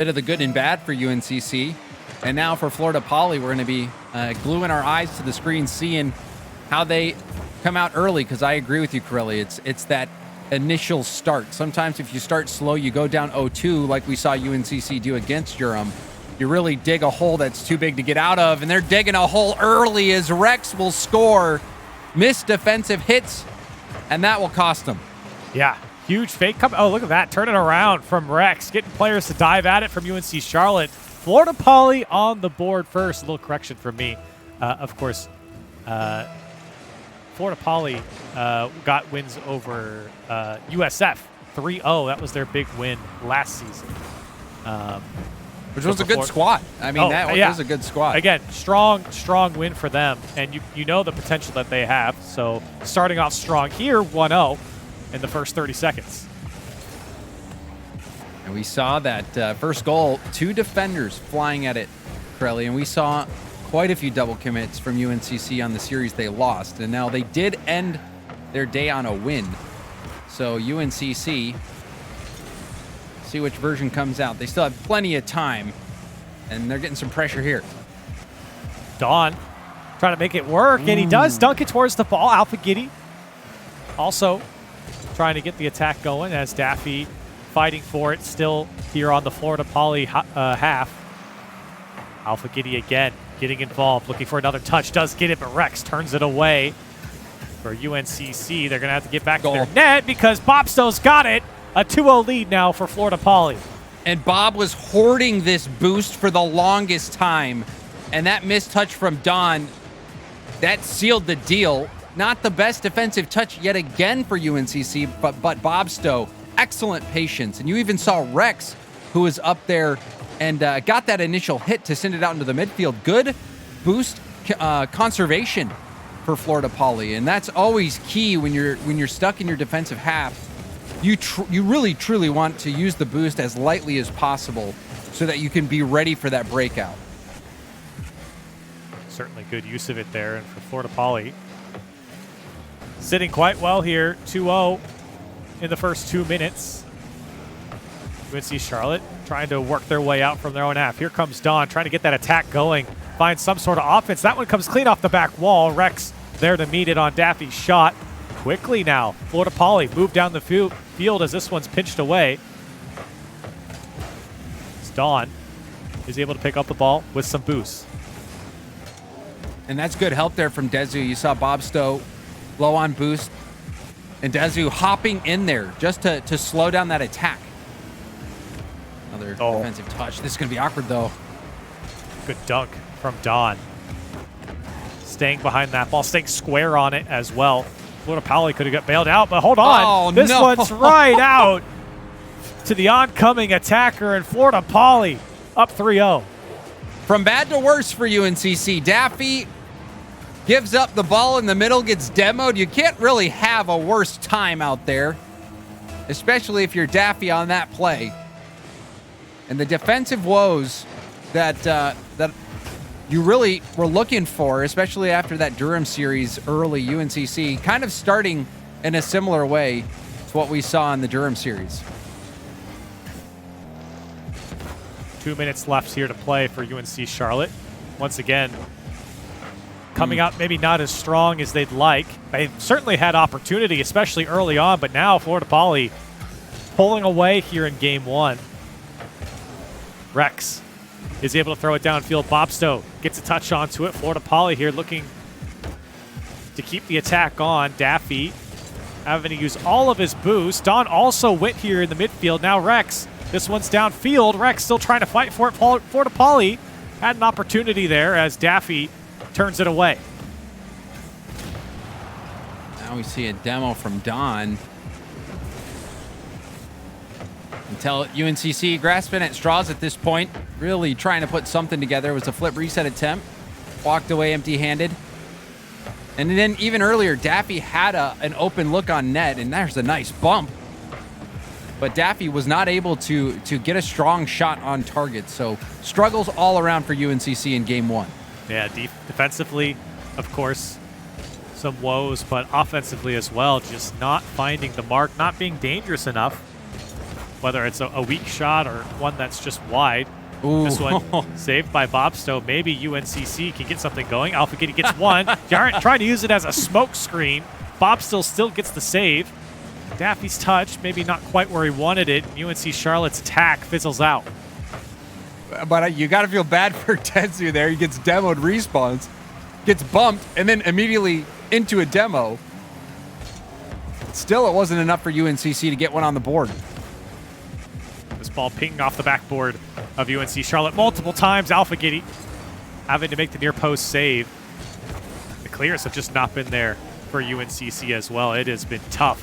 Bit of the good and bad for UNCC. And now for Florida Poly, we're going to be gluing our eyes to the screen, seeing how they come out early, because I agree with you, Corelli. It's that initial start. Sometimes if you start slow, you go down 0-2 like we saw UNCC do against Durham. You really dig a hole that's too big to get out of, and they're digging a hole early as Rex will score. Missed defensive hits, and that will cost them. Yeah, huge fake come. Oh, look at that. Turn it around from Rex, getting players to dive at it from UNC Charlotte. Florida Poly on the board first. A little correction from me. Of course, Florida Poly got wins over USF 3-0. That was their big win last season. Which was a good squad. I mean, that was a good squad. Again, strong win for them. And you know the potential that they have. So starting off strong here, 1-0 in the first 30 seconds. And we saw that first goal, 2 defenders flying at it, Corelli. And we saw quite a few double commits from UNCC on the series they lost. And now they did end their day on a win. So UNCC, see which version comes out. They still have plenty of time, and they're getting some pressure here. Dawn trying to make it work, and he does dunk it towards the ball. Alpha Giddy also trying to get the attack going as Daffy fighting for it still here on the Florida Poly half. Alpha Giddy again getting involved, looking for another touch. Does get it, but Rex turns it away for UNCC. They're going to have to get back to their net because Bobsto's got it. A 2-0 lead now for Florida Poly. And Bob was hoarding this boost for the longest time. And that missed touch from Don, that sealed the deal. Not the best defensive touch yet again for UNCC, but Bobsto, excellent patience. And you even saw Rex, who was up there and got that initial hit to send it out into the midfield. Good boost conservation for Florida Poly. And that's always key when you're stuck in your defensive half. You really, truly want to use the boost as lightly as possible so that you can be ready for that breakout. Certainly good use of it there. And for Florida Poly, sitting quite well here, 2-0 in the first 2 minutes. UNC Charlotte trying to work their way out from their own half. Here comes Don trying to get that attack going, find some sort of offense. That one comes clean off the back wall. Rex there to meet it on Daffy's shot. Quickly now, Florida Poly move down the field as this one's pinched away. It's Don is able to pick up the ball with some boost. And that's good help there from Dezu. You saw Bobsto low on boost, and Dezu hopping in there just to slow down that attack. Another defensive touch. This is going to be awkward, though. Good dunk from Don. Staying behind that ball, staying square on it as well. Florida Poly could have got bailed out, but hold on. This one's right out to the oncoming attacker, and Florida Poly up 3-0. From bad to worse for UNCC. Daffy gives up the ball in the middle, gets demoed. You can't really have a worse time out there, especially if you're Daffy on that play. And the defensive woes that you really were looking for, especially after that Durham series early, UNCC kind of starting in a similar way to what we saw in the Durham series. 2 minutes left here to play for UNC Charlotte. Once again, coming out maybe not as strong as they'd like. They certainly had opportunity, especially early on, but now Florida Poly pulling away here in game 1. Rex is able to throw it downfield. Bobsto gets a touch onto it. Florida Poly here looking to keep the attack on. Daffy having to use all of his boost. Don also went here in the midfield. Now Rex, this one's downfield. Rex still trying to fight for it. Florida Poly had an opportunity there as Daffy turns it away. Now we see a demo from Don. Until UNCC grasping at straws at this point, really trying to put something together. It was a flip reset attempt, walked away empty-handed. And then even earlier, Daffy had an open look on net, and there's a nice bump. But Daffy was not able to get a strong shot on target, so struggles all around for UNCC in game 1. Yeah, defensively, of course, some woes, but offensively as well, just not finding the mark, not being dangerous enough. whether it's a weak shot or one that's just wide. Ooh. This one saved by Bobstow. Maybe UNCC can get something going. Alpha Kitty gets one. Jarrett trying to use it as a smoke screen. Bobstow still gets the save. Daffy's touch, maybe not quite where he wanted it. UNC Charlotte's attack fizzles out. But you got to feel bad for Tetsu there. He gets demoed, respawns, gets bumped, and then immediately into a demo. Still, it wasn't enough for UNCC to get one on the board. This ball pinging off the backboard of UNC Charlotte multiple times. Alpha Giddy having to make the near post save. The clears have just not been there for UNCC as well. It has been tough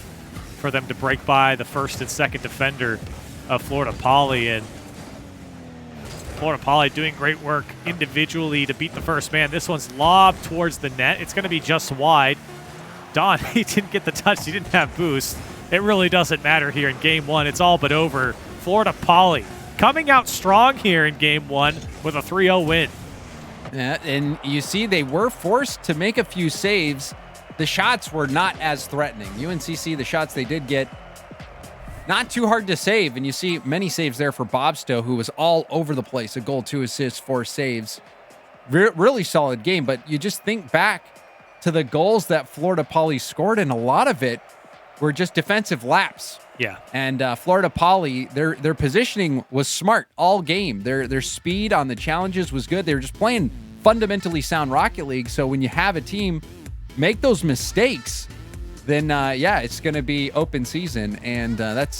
for them to break by the first and second defender of Florida Poly, and Florida Poly doing great work individually to beat the first man. This one's lobbed towards the net. It's going to be just wide. Don, he didn't get the touch. He didn't have boost. It really doesn't matter here in game one. It's all but over. Florida Poly coming out strong here in game one with a 3-0 win. Yeah, and you see they were forced to make a few saves. The shots were not as threatening. UNCC, the shots they did get, not too hard to save. And you see many saves there for Bobstow, who was all over the place. A goal, 2 assists, 4 saves. Really solid game. But you just think back to the goals that Florida Poly scored, and a lot of it were just defensive laps. Yeah. And Florida Poly, their positioning was smart all game. Their speed on the challenges was good. They were just playing fundamentally sound Rocket League. So when you have a team make those mistakes, then yeah, it's going to be open season. And that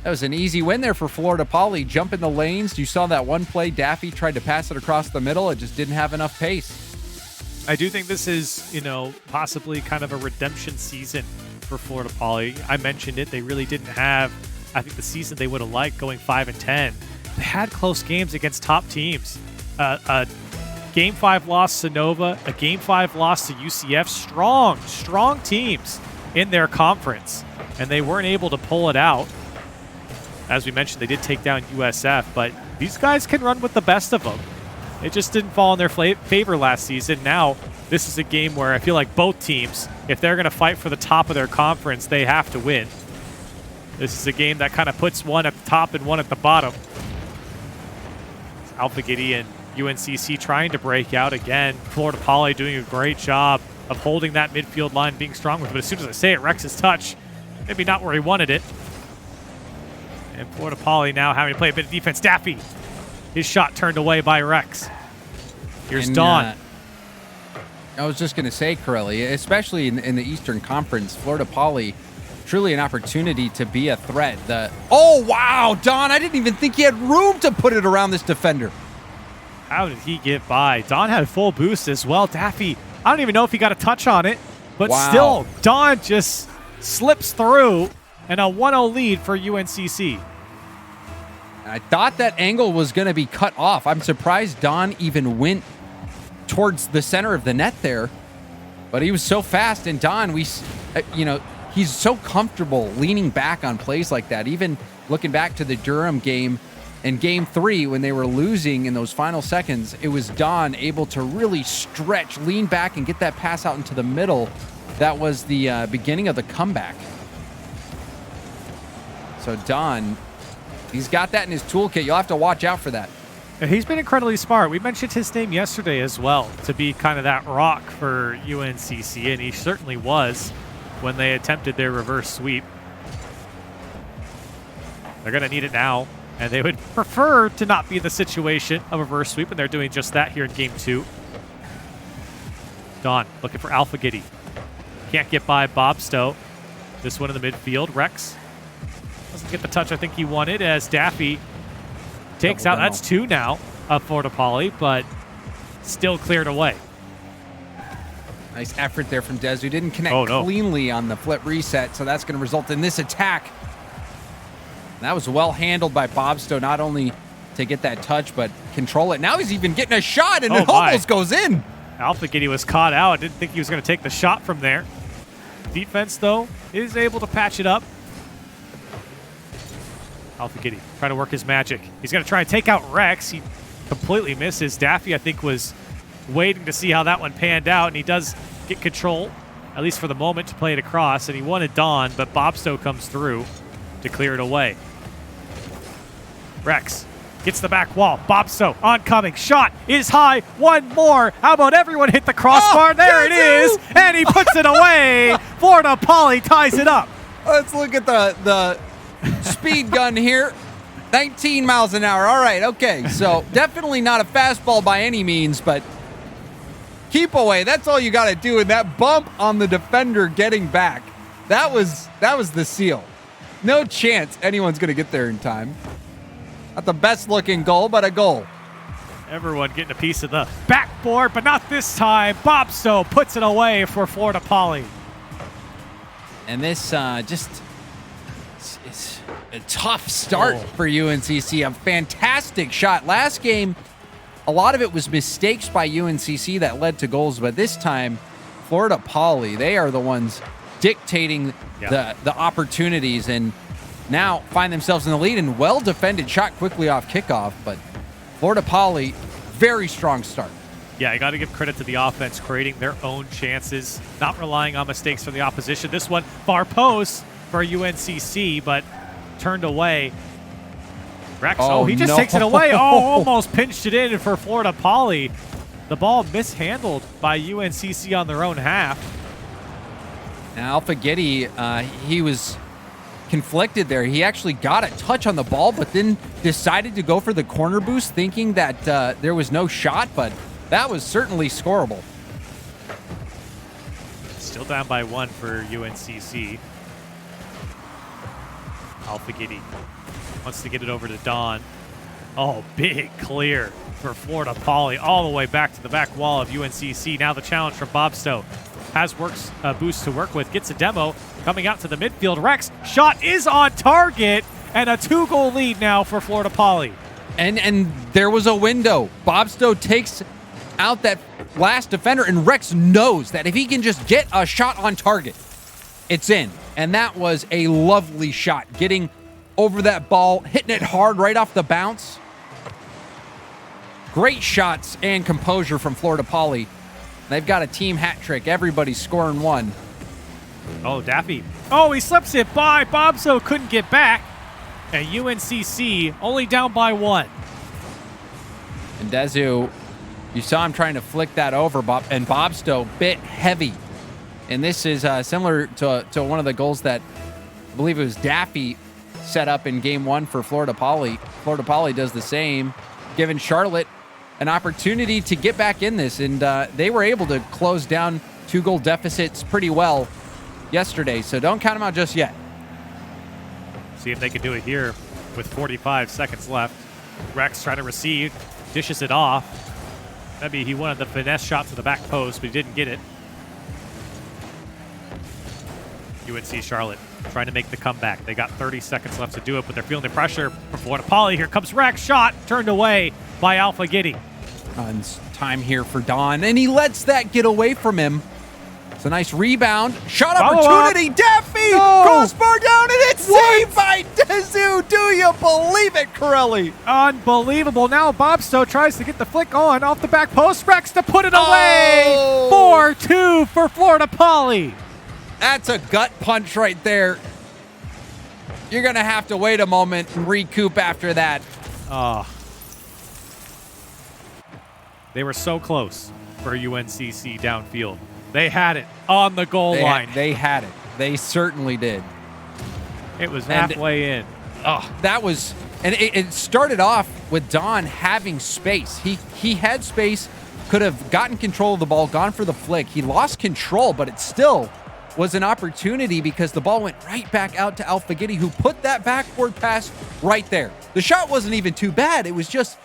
was an easy win there for Florida Poly. Jump in the lanes. You saw that one play. Daffy tried to pass it across the middle. It just didn't have enough pace. I do think this is, possibly kind of a redemption season for Florida Poly. I mentioned it. They really didn't have, I think, the season they would have liked, going 5-10. They had close games against top teams. A Game 5 loss to Nova, a Game 5 loss to UCF. Strong teams in their conference, and they weren't able to pull it out. As we mentioned, they did take down USF, but these guys can run with the best of them. It just didn't fall in their favor last season. Now, this is a game where I feel like both teams, if they're going to fight for the top of their conference, they have to win. This is a game that kind of puts one at the top and one at the bottom. Alpha Giddy and UNCC trying to break out again. Florida Poly doing a great job of holding that midfield line, being strong with it. But as soon as I say it, Rex's touch, maybe not where he wanted it. And Florida Poly now having to play a bit of defense. Daffy, his shot turned away by Rex. Here's Dawn. I was just going to say, Corelli, especially in the Eastern Conference, Florida Poly, truly an opportunity to be a threat. Oh, wow, Don, I didn't even think he had room to put it around this defender. How did he get by? Don had full boost as well. Daffy, I don't even know if he got a touch on it, but still, Don just slips through, and a 1-0 lead for UNCC. I thought that angle was going to be cut off. I'm surprised Don even went towards the center of the net there, but he was so fast. And Don, he's so comfortable leaning back on plays like that. Even looking back to the Durham game in Game 3 when they were losing in those final seconds, it was Don able to really stretch, lean back, and get that pass out into the middle. That was the beginning of the comeback. So Don, he's got that in his toolkit. You'll have to watch out for that. He's been incredibly smart. We mentioned his name yesterday as well, to be kind of that rock for UNCC, and he certainly was when they attempted their reverse sweep. They're going to need it now, and they would prefer to not be in the situation of a reverse sweep, and they're doing just that here in Game 2. Don looking for Alpha Giddy. Can't get by Bobstow. This one in the midfield. Rex doesn't get the touch I think he wanted, as Daffy takes out. That's 2 now of Florida Poly, but still cleared away. Nice effort there from Des, who didn't connect cleanly on the flip reset, so that's going to result in this attack. That was well handled by Bobstow, not only to get that touch, but control it. Now he's even getting a shot, and it almost goes in. Alpha Giddy was caught out. Didn't think he was going to take the shot from there. Defense, though, is able to patch it up. Alpha Giddy trying to work his magic. He's going to try and take out Rex. He completely misses. Daffy, I think, was waiting to see how that one panned out, and he does get control, at least for the moment, to play it across, and he wanted Dawn, but Bobstow comes through to clear it away. Rex gets the back wall. Bobso oncoming. Shot is high. One more. How about everyone hit the crossbar? There it is. And he puts it away. Florida Poly ties it up. Let's look at the speed gun here. 19 miles an hour. All right, okay. So definitely not a fastball by any means, but keep away. That's all you got to do. And that bump on the defender getting back, that was the seal. No chance anyone's going to get there in time. Not the best looking goal, but a goal. Everyone getting a piece of the backboard, but not this time. Bobso puts it away for Florida Poly. And this it's a tough start for UNCC. A fantastic shot. Last game, a lot of it was mistakes by UNCC that led to goals, but this time, Florida Poly, they are the ones dictating the opportunities and now find themselves in the lead and well-defended shot quickly off kickoff, but Florida Poly, very strong start. Yeah, you got to give credit to the offense, creating their own chances, not relying on mistakes from the opposition. This one, far post for UNCC, but turned away. Rex, he just takes it away. Almost pinched it in for Florida Poly. The ball mishandled by UNCC on their own half. Now, Alpha Giddy, he was conflicted there. He actually got a touch on the ball, but then decided to go for the corner boost, thinking that there was no shot, but that was certainly scoreable. Still down by 1 for UNCC. Alpha Giddy wants to get it over to Don. Oh, big clear for Florida Poly all the way back to the back wall of UNCC. Now the challenge from Bobsto. Has boost to work with, gets a demo, coming out to the midfield. Rex, shot is on target, and a 2-goal lead now for Florida Poly. And there was a window. Bobsto takes out that last defender, and Rex knows that if he can just get a shot on target, it's in. And that was a lovely shot, getting over that ball, hitting it hard right off the bounce. Great shots and composure from Florida Poly. They've got a team hat trick. Everybody's scoring one. Oh, Daffy. Oh, he slips it by. Bobso couldn't get back. And UNCC only down by 1. And Dezu, you saw him trying to flick that over, and Bobsto bit heavy. And this is similar to one of the goals that I believe it was Daffy set up in game 1 for Florida Poly. Florida Poly does the same, giving Charlotte an opportunity to get back in this, and they were able to close down 2-goal deficits pretty well yesterday, so don't count them out just yet. See if they can do it here with 45 seconds left. Rex trying to receive, dishes it off. Maybe he wanted the finesse shot to the back post, but he didn't get it. UNC Charlotte trying to make the comeback. They got 30 seconds left to do it, but they're feeling the pressure from Florida Poly. Here comes Rex, shot turned away by Alpha Giddy. Time here for Don, and he lets that get away from him. It's a nice rebound. Shot opportunity. Daffy! Crossbar down, and it's saved by Dezu. Do you believe it, Corelli? Unbelievable. Now Bobsto tries to get the flick on off the back post. Rex to put it away. 4-2 for Florida Poly. That's a gut punch right there. You're going to have to wait a moment and recoup after that. They were so close for UNCC downfield. They had it on the goal line. They had it. They certainly did. It was halfway in. That was, and it started off with Don having space. He had space, could have gotten control of the ball, gone for the flick. He lost control, but it still was an opportunity because the ball went right back out to Alpha Giddy, who put that backboard pass right there. The shot wasn't even too bad. It was just,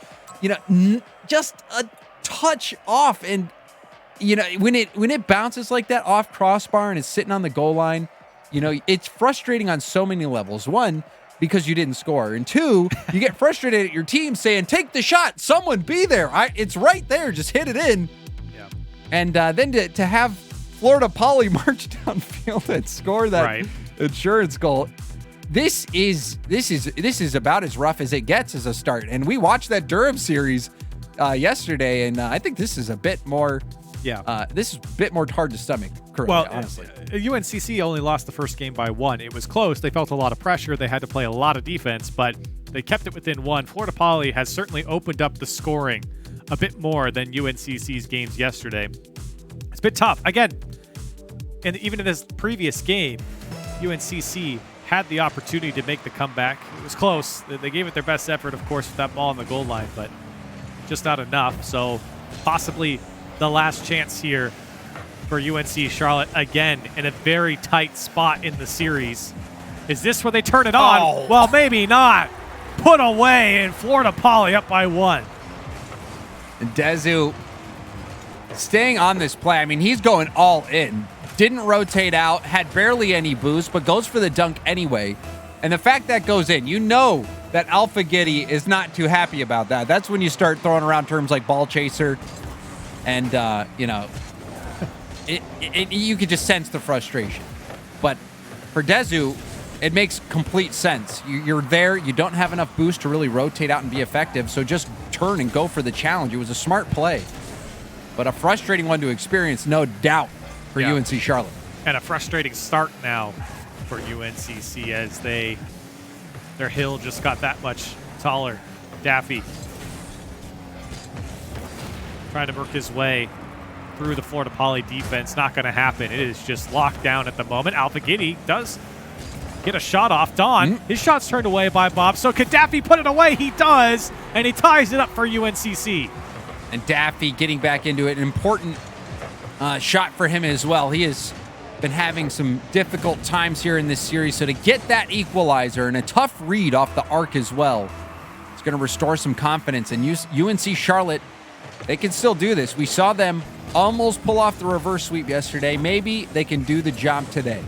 just a touch off, and when it bounces like that off crossbar and it's sitting on the goal line, it's frustrating on so many levels. One, because you didn't score, and two, you get frustrated at your team saying, "Take the shot, someone be there. It's right there, just hit it in." Yeah. And then to have Florida Poly march downfield and score that insurance goal. This is about as rough as it gets as a start, and we watched that Durham series yesterday, and I think this is a bit more. This is a bit more hard to stomach. Honestly, UNCC only lost the first game by 1. It was close. They felt a lot of pressure. They had to play a lot of defense, but They kept it within 1. Florida Poly has certainly opened up the scoring a bit more than UNCC's games yesterday. It's been tough. Again, and even in this previous game, UNCC had the opportunity to make the comeback. It was close. They gave it their best effort, of course, with that ball on the goal line, but just not enough. So possibly the last chance here for UNC Charlotte, again, in a very tight spot in the series. Is this where they turn it on? Oh. Well, maybe not. Put away, and Florida Poly up by 1. Dezu staying on this play. I mean, he's going all in. Didn't rotate out, had barely any boost, but goes for the dunk anyway. And the fact that goes in, you know that Alpha Giddy is not too happy about that. That's when you start throwing around terms like ball chaser. And, you could just sense the frustration. But for Dezu, it makes complete sense. You're there. You don't have enough boost to really rotate out and be effective, so just turn and go for the challenge. It was a smart play, but a frustrating one to experience, no doubt, for UNC Charlotte. And a frustrating start now for UNCC as their hill just got that much taller. Daffy trying to work his way through the Florida Poly defense. Not going to happen. It is just locked down at the moment. Alpha Giddy does get a shot off. Don, his shot's turned away by Bob. So could Daffy put it away? He does, and he ties it up for UNCC. And Daffy getting back into it. An important shot for him as well. He has been having some difficult times here in this series. So to get that equalizer and a tough read off the arc as well, it's going to restore some confidence. And UNC Charlotte, they can still do this. We saw them almost pull off the reverse sweep yesterday. Maybe they can do the job today.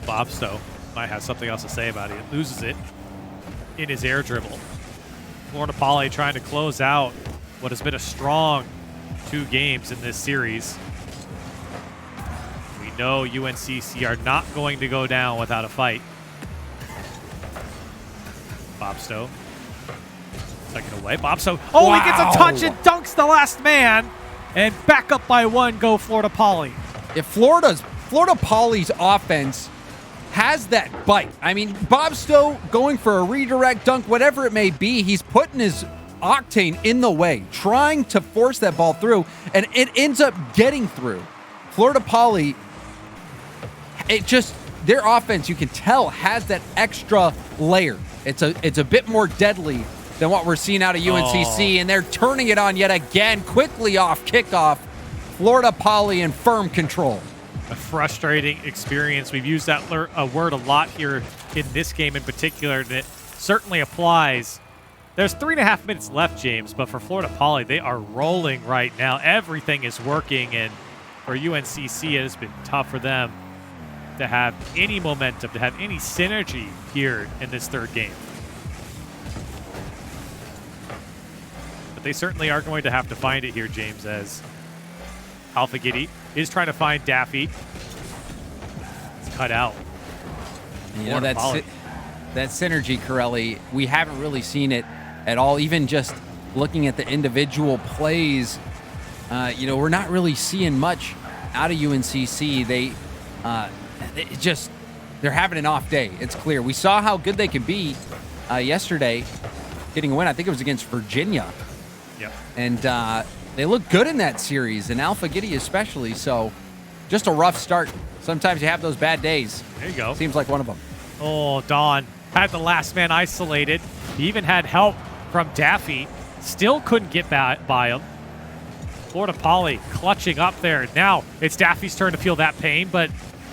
Bob Stowe might have something else to say about it. He loses it in his air dribble. Florida Poly trying to close out what has been a strong 2 games in this series. We know UNCC are not going to go down without a fight. Bob Stowe. Second away. Bob Stowe. Oh, wow. He gets a touch and dunks the last man. And back up by 1 go Florida Poly. If Florida Poly's offense has that bite. I mean, Bob Stowe going for a redirect dunk, whatever it may be, he's putting his octane in the way, trying to force that ball through, and it ends up getting through. Florida Poly, their offense, you can tell, has that extra layer. It's a bit more deadly than what we're seeing out of UNCC, and they're turning it on yet again, quickly off kickoff. Florida Poly in firm control. A frustrating experience. We've used that word a lot here in this game in particular, and it certainly applies. There's 3.5 minutes left, James, but for Florida Poly, they are rolling right now. Everything is working, and for UNCC, it has been tough for them to have any momentum, to have any synergy here in this 3rd game. But they certainly are going to have to find it here, James, as Alpha Giddy is trying to find Daffy. It's cut out. You know, that synergy, Corelli, we haven't really seen it at all. Even just looking at the individual plays, we're not really seeing much out of UNCC. They're having an off day. It's clear. We saw how good they could be yesterday, getting a win. I think it was against Virginia. Yep. And they look good in that series, and Alpha Giddy especially. So just a rough start. Sometimes you have those bad days. There you go. Seems like one of them. Oh, Don had the last man isolated. He even had help from Daffy. Still couldn't get by him. Florida Poly clutching up there. Now it's Daffy's turn to feel that pain, but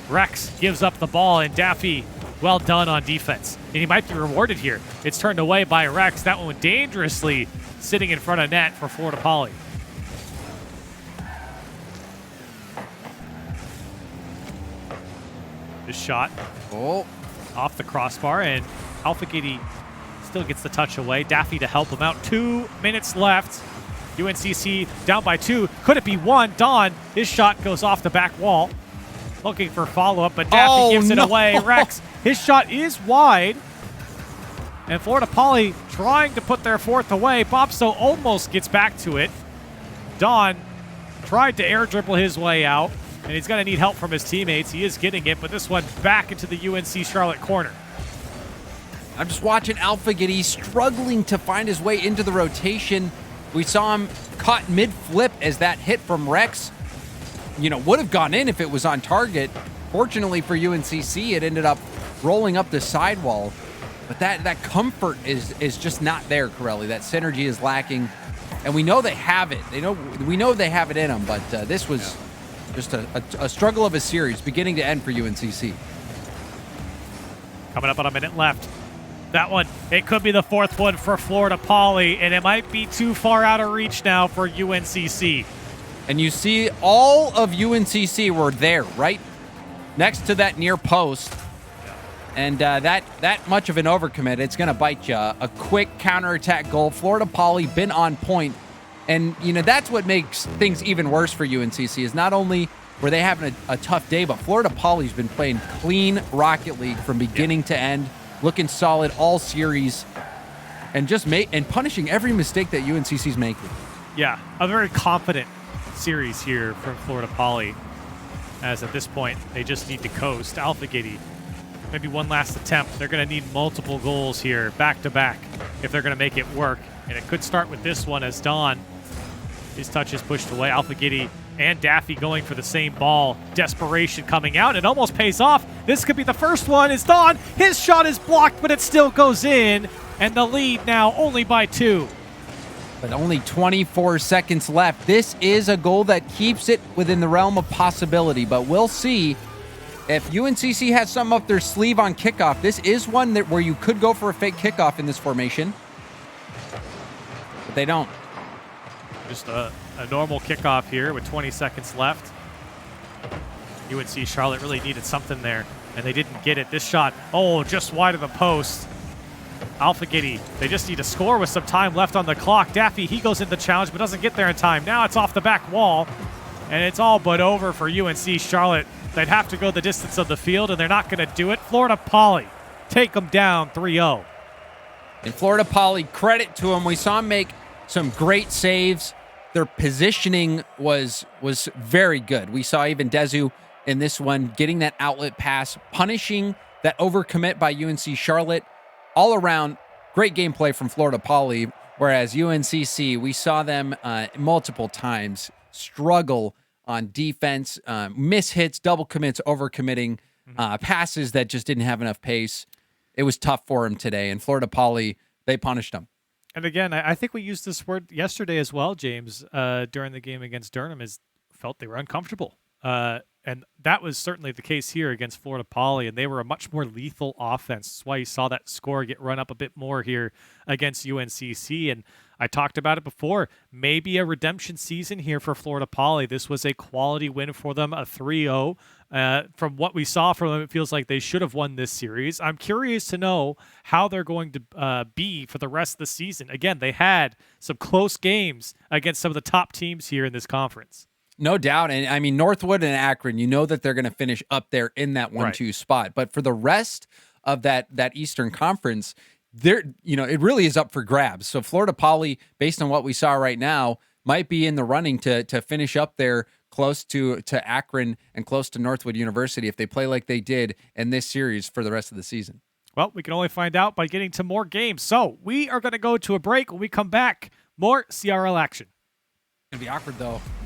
Rex gives up the ball, and Daffy, well done on defense. And he might be rewarded here. It's turned away by Rex. That one dangerously sitting in front of net for Florida Poly. This shot off the crossbar, and Alpha Giddy still gets the touch away. Daffy to help him out. 2 minutes left. UNCC down by 2. Could it be 1? Don, his shot goes off the back wall. Looking for follow-up, but Daffy gives it away. Rex, his shot is wide. And Florida Poly trying to put their 4th away. Bob Stowe almost gets back to it. Don tried to air dribble his way out, and he's going to need help from his teammates. He is getting it, but this one back into the UNC Charlotte corner. I'm just watching Alphagiddy struggling to find his way into the rotation. We saw him caught mid-flip as that hit from Rex, would have gone in if it was on target. Fortunately for UNCC, it ended up rolling up the sidewall. But that comfort is just not there, Corelli. That synergy is lacking. And we know they have it. We know they have it in them, but this was just a struggle of a series, beginning to end for UNCC. Coming up on a minute left. That one, it could be the fourth one for Florida Poly, and it might be too far out of reach now for UNCC. And you see all of UNCC were there, right next to that near post. And that much of an overcommit, it's going to bite you. A quick counterattack goal. Florida Poly been on point. And, that's what makes things even worse for UNCC is not only were they having a tough day, but Florida Poly's been playing clean Rocket League from beginning to end, looking solid all series, and just punishing every mistake that UNCC's making. Yeah, a very confident series here from Florida Poly, as at this point, they just need to coast. Alphagiddy, maybe one last attempt. They're going to need multiple goals here, back-to-back, if they're going to make it work. And it could start with this one as Don, his touch is pushed away. Alphagiddy and Daffy going for the same ball. Desperation coming out. It almost pays off. This could be the first one. It's Don. His shot is blocked, but it still goes in. And the lead now only by 2. But only 24 seconds left. This is a goal that keeps it within the realm of possibility. But we'll see if UNCC has something up their sleeve on kickoff. This is one where you could go for a fake kickoff in this formation. But they don't. Just a normal kickoff here with 20 seconds left. UNC Charlotte really needed something there, and they didn't get it. This shot, just wide of the post. Alphagiddy, they just need to score with some time left on the clock. Daffy, he goes in the challenge, but doesn't get there in time. Now it's off the back wall, and it's all but over for UNC Charlotte. They'd have to go the distance of the field, and they're not going to do it. Florida Poly take them down 3-0. And Florida Poly, credit to them. We saw them make some great saves. Their positioning was very good. We saw even Dezu in this one getting that outlet pass, punishing that overcommit by UNC Charlotte. All around, great gameplay from Florida Poly, whereas UNCC, we saw them multiple times struggle on defense, miss hits, double commits, overcommitting, passes that just didn't have enough pace. It was tough for them today, and Florida Poly, they punished them. And again, I think we used this word yesterday as well, James, during the game against Durham, is felt they were uncomfortable. And that was certainly the case here against Florida Poly, and they were a much more lethal offense. That's why you saw that score get run up a bit more here against UNCC. And I talked about it before. Maybe a redemption season here for Florida Poly. This was a quality win for them, a 3-0. From what we saw from them, it feels like they should have won this series. I'm curious to know how they're going to be for the rest of the season. Again, they had some close games against some of the top teams here in this conference. No doubt. And I mean, Northwood and Akron, you know that they're going to finish up there in that 1-2 spot. But for the rest of that Eastern Conference, it really is up for grabs. So Florida Poly, based on what we saw right now, might be in the running to finish up there close to Akron and close to Northwood University if they play like they did in this series for the rest of the season. Well, we can only find out by getting to more games. So we are going to go to a break. When we come back, more CRL action. It's going to be awkward, though.